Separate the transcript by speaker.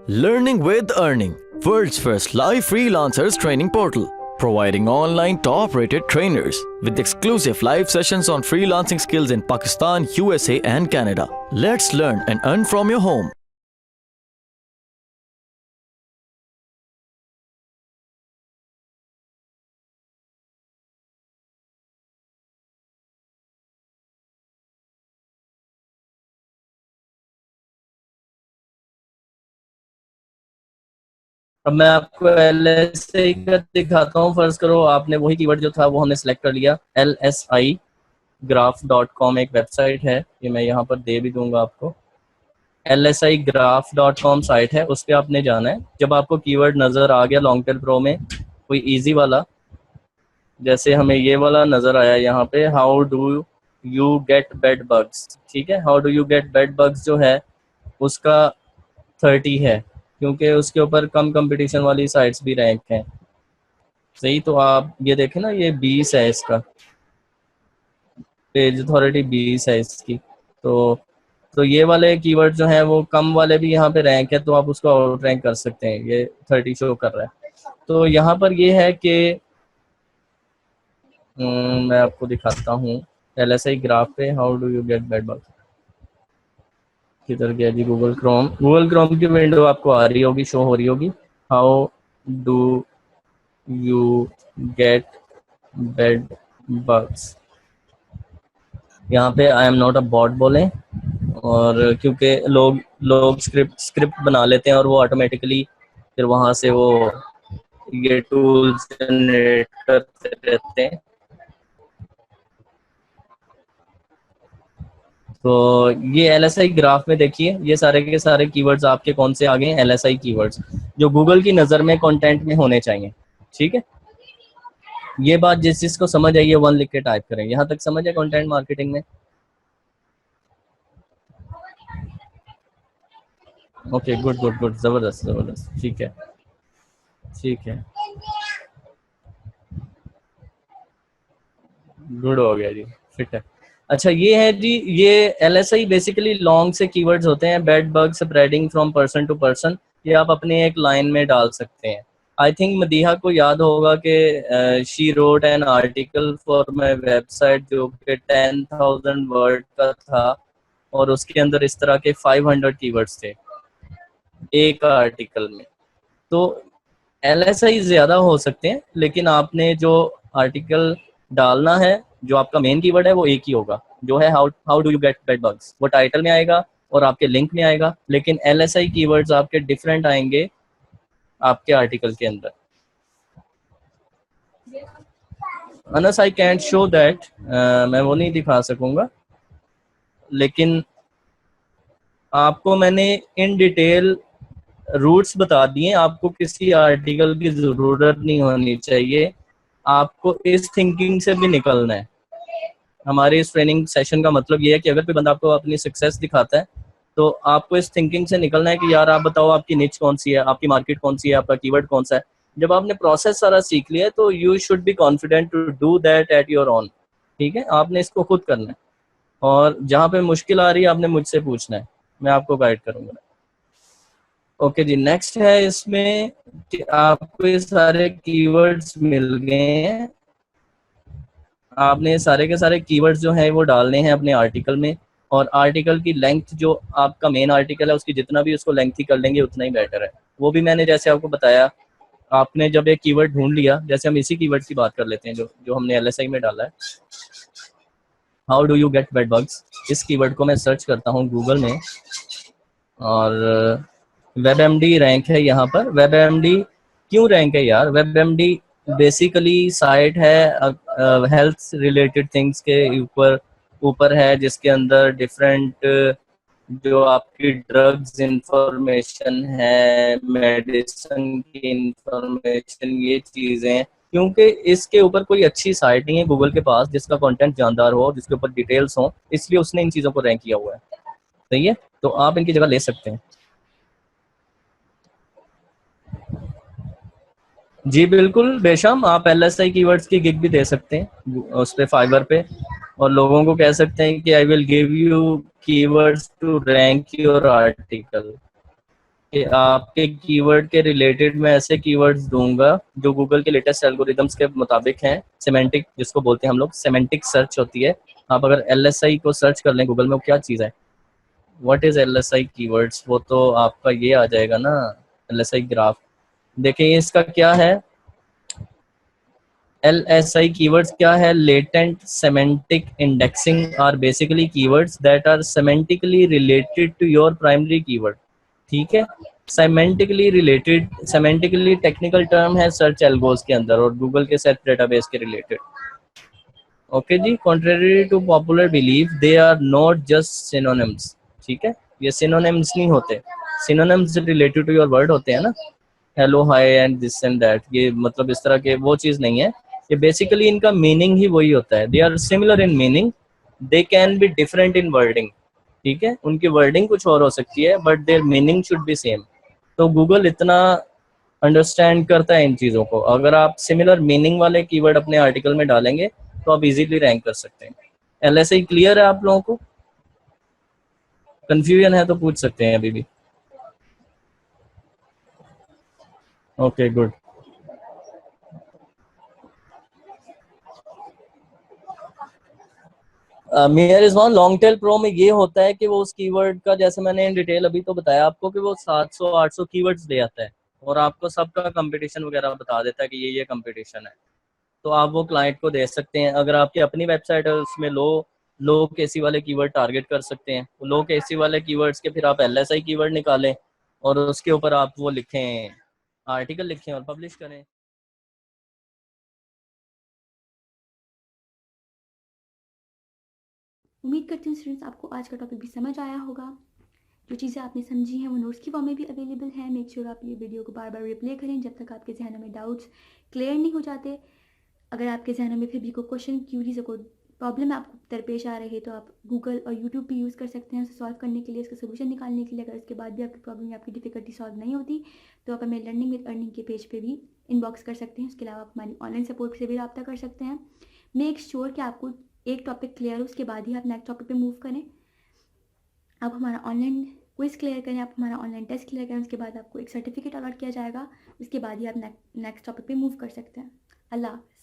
Speaker 1: Learning with Earning, world's first live freelancers training portal, providing online top-rated trainers with exclusive live sessions on freelancing skills in Pakistan, USA and Canada. Let's learn and earn from your home.
Speaker 2: अब मैं आपको LSI का दिखाता हूँ। फर्ज करो आपने वही कीवर्ड जो था वो हमने सेलेक्ट कर लिया। lsigraph.com एक वेबसाइट है, ये मैं यहाँ पर दे भी दूंगा आपको। lsigraph.com साइट है, उस पर आपने जाना है। जब आपको कीवर्ड नज़र आ गया लॉन्ग टेल प्रो में कोई इजी वाला, जैसे हमें ये वाला नज़र आया यहाँ पे, how do you get bed bugs, ठीक है। How do you get bed bugs जो है उसका 30 है, क्योंकि उसके ऊपर कम कंपटीशन वाली साइट्स भी रैंक हैं। सही, तो आप ये देखें ना, ये 20 है, इसका पेज अथॉरिटी 20 है इसकी। तो ये वाले कीवर्ड जो हैं वो कम वाले भी यहाँ पे रैंक है, तो आप उसको आउट रैंक कर सकते हैं। ये 30 शो कर रहा है। तो यहाँ पर ये है कि मैं आपको दिखाता हूँ LSI ग्राफ पे, how do you get bed bugs. किधर गया जी? गूगल क्रोम की विंडो आपको आ रही होगी, शो हो रही होगी। How do you get bed bugs. यहाँ पे I am not a bot बोलें, और क्योंकि लोग स्क्रिप्ट बना लेते हैं और वो ऑटोमेटिकली फिर वहाँ से वो ये टूल्स जनरेट करते रहते हैं। तो ये LSI ग्राफ में देखिए, ये सारे के सारे कीवर्ड्स आपके कौन से आ गए हैं, LSI कीवर्ड्स जो गूगल की नज़र में कंटेंट में होने चाहिए। ठीक है, ये बात जिस जिसको समझ आई है 1 लिख के टाइप करें। यहाँ तक समझ है कंटेंट मार्केटिंग में? ओके, गुड गुड गुड, ज़बरदस्त ज़बरदस्त, ठीक है ठीक है, गुड हो गया जी, फिट है। अच्छा, ये है जी, ये LSI बेसिकली लॉन्ग से कीवर्ड्स होते हैं। Bed bug spreading from person to person, ये आप अपने एक लाइन में डाल सकते हैं। आई थिंक मदीहा को याद होगा कि she wrote an article for my website जो कि 10,000 वर्ड का था, और उसके अंदर इस तरह के 500 कीवर्ड्स थे एक आर्टिकल में। तो LSI ज़्यादा हो सकते हैं, लेकिन आपने जो आर्टिकल डालना है, जो आपका मेन कीवर्ड है वो एक ही होगा, जो है how do you get bed bugs. वो टाइटल में आएगा और आपके लिंक में आएगा, लेकिन LSI कीवर्ड्स आपके डिफरेंट आएंगे आपके आर्टिकल के अंदर। Anas I can't show that, मैं वो नहीं दिखा सकूंगा, लेकिन आपको मैंने इन डिटेल रूट्स बता दिए। आपको किसी आर्टिकल की ज़रूरत नहीं होनी चाहिए, आपको इस थिंकिंग से भी निकलना है। हमारे इस ट्रेनिंग सेशन का मतलब ये है कि अगर कोई बंदा आपको अपनी सक्सेस दिखाता है, तो आपको इस थिंकिंग से निकलना है कि यार आप बताओ आपकी निच कौन सी है, आपकी मार्केट कौन सी है, आपका कीवर्ड कौन सा है। जब आपने प्रोसेस सारा सीख लिया है तो you should be confident to do that at your own. ठीक है, आपने इसको खुद करना है, और जहाँ पे मुश्किल आ रही है आपने मुझसे पूछना है, मैं आपको गाइड करूँगा। ओके जी, नेक्स्ट है इसमें कि आपको ये सारे कीवर्ड्स मिल गए हैं। आपने सारे के सारे कीवर्ड्स जो हैं वो डालने हैं अपने आर्टिकल में, और आर्टिकल की लेंथ जो आपका मेन आर्टिकल है उसकी जितना भी उसको लेंथी कर लेंगे उतना ही बेटर है। वो भी मैंने जैसे आपको बताया, आपने जब एक कीवर्ड ढूंढ लिया, जैसे हम इसी कीवर्ड की बात कर लेते हैं जो जो हमने LSI में डाला है, how do you get bed bugs. इस कीवर्ड को मैं सर्च करता हूँ गूगल में, और WebMD रैंक है यहाँ पर। WebMD क्यों रैंक है यार? WebMD बेसिकली साइट है हेल्थ रिलेटेड थिंग्स के ऊपर है, जिसके अंदर डिफरेंट जो आपकी ड्रग्स इंफॉर्मेशन है, मेडिसिन की इंफॉर्मेशन, ये चीज़ें, क्योंकि इसके ऊपर कोई अच्छी साइट नहीं है गूगल के पास जिसका कंटेंट जानदार हो, जिसके ऊपर डिटेल्स हो, इसलिए उसने इन चीज़ों को रैंक किया हुआ है। सही है, तो आप इनकी जगह ले सकते हैं। जी बिल्कुल बेशम, आप LSI कीवर्ड्स की गिग भी दे सकते हैं उस पे, फाइवर पे, और लोगों को कह सकते हैं कि I will give you keywords to rank your article. कि आपके कीवर्ड के रिलेटेड मैं ऐसे कीवर्ड्स दूंगा जो गूगल के लेटेस्ट एल्गोरिदम्स के मुताबिक हैं। सिमेंटिक जिसको बोलते हैं हम लोग, सिमेंटिक सर्च होती है। आप अगर LSI को सर्च कर लें गूगल में, वो क्या चीज़ है, व्हाट इज LSI कीवर्ड्स, वो तो आपका ये आ जाएगा ना, LSI ग्राफ। देखिए इसका क्या है, LSI keywords क्या है, latent semantic indexing are basically keywords that are semantically related to your primary keyword। ठीक है, semantically related, semantically technical term है सर्च एल्गोस के अंदर और गूगल के सर्च डेटाबेस के रिलेटेड। ओके जी, contrary to popular belief they are not just synonyms। ठीक है, ये synonyms नहीं होते, synonyms related to your word होते हैं ना, hello hi and this and that, ये मतलब इस तरह के वो चीज़ नहीं है। ये बेसिकली इनका मीनिंग ही वही होता है, they are similar in meaning, they can be different in wording. ठीक है, उनकी वर्डिंग कुछ और हो सकती है but their meaning should be same. तो गूगल इतना अंडरस्टैंड करता है इन चीज़ों को। अगर आप सिमिलर मीनिंग वाले कीवर्ड अपने आर्टिकल में डालेंगे तो आप इजीली रैंक कर सकते हैं। LSI क्लियर है आप लोगों को? कंफ्यूजन है तो पूछ सकते हैं अभी भी। Okay good. Mayor is one long tail pro में ये होता है कि वो उस कीवर्ड का, जैसे मैंने इन डिटेल अभी तो बताया आपको, कि वो 700-800 कीवर्ड्स ले आता है और आपको सबका कंपटीशन वगैरह बता देता है कि ये कंपटीशन है। तो आप वो क्लाइंट को दे सकते हैं। अगर आपकी अपनी वेबसाइट है उसमें लो केसी वाले कीवर्ड टारगेट कर सकते हैं। लो केसी वाले कीवर्ड्स के फिर आप LSI कीवर्ड निकालें और उसके ऊपर आप वो लिखें, आर्टिकल लिखें और पब्लिश करें।
Speaker 3: उम्मीद करती हूँ स्टूडेंट्स आपको आज का टॉपिक भी समझ आया होगा। जो चीज़ें आपने समझी हैं वो नोट्स की फॉर्म में भी अवेलेबल है। मेक श्योर आप ये वीडियो को बार बार रिप्ले करें जब तक आपके जहनों में डाउट्स क्लियर नहीं हो जाते। अगर आपके जहनों में फिर भी कोई क्वेश्चन, क्यूरीज, कोई प्रॉब्लम आपको दरपेश आ रही है तो आप गूगल और यूट्यूब भी यूज़ कर सकते हैं उसे सॉल्व करने के लिए, इसका सोल्यूशन निकालने के लिए। अगर इसके बाद भी आपकी प्रॉब्लम या आपकी डिफिकल्टी सॉल्व नहीं होती तो आप हमें लर्निंग विद अर्निंग के पेज पे भी इनबॉक्स कर सकते हैं। उसके अलावा आप हमारी ऑनलाइन सपोर्ट से भी रब्ता कर सकते हैं। मेक श्योर कि आपको एक टॉपिक क्लियर हो, उसके बाद ही आप नेक्स्ट टॉपिक पे मूव करें। आप हमारा ऑनलाइन क्विज क्लियर करें, आप हमारा ऑनलाइन टेस्ट क्लियर करें, उसके बाद आपको एक सर्टिफिकेट अलॉट किया जाएगा। उसके बाद ही आप नेक्स्ट टॉपिक पे मूव कर सकते हैं। अल्लाह हाफ़िज़।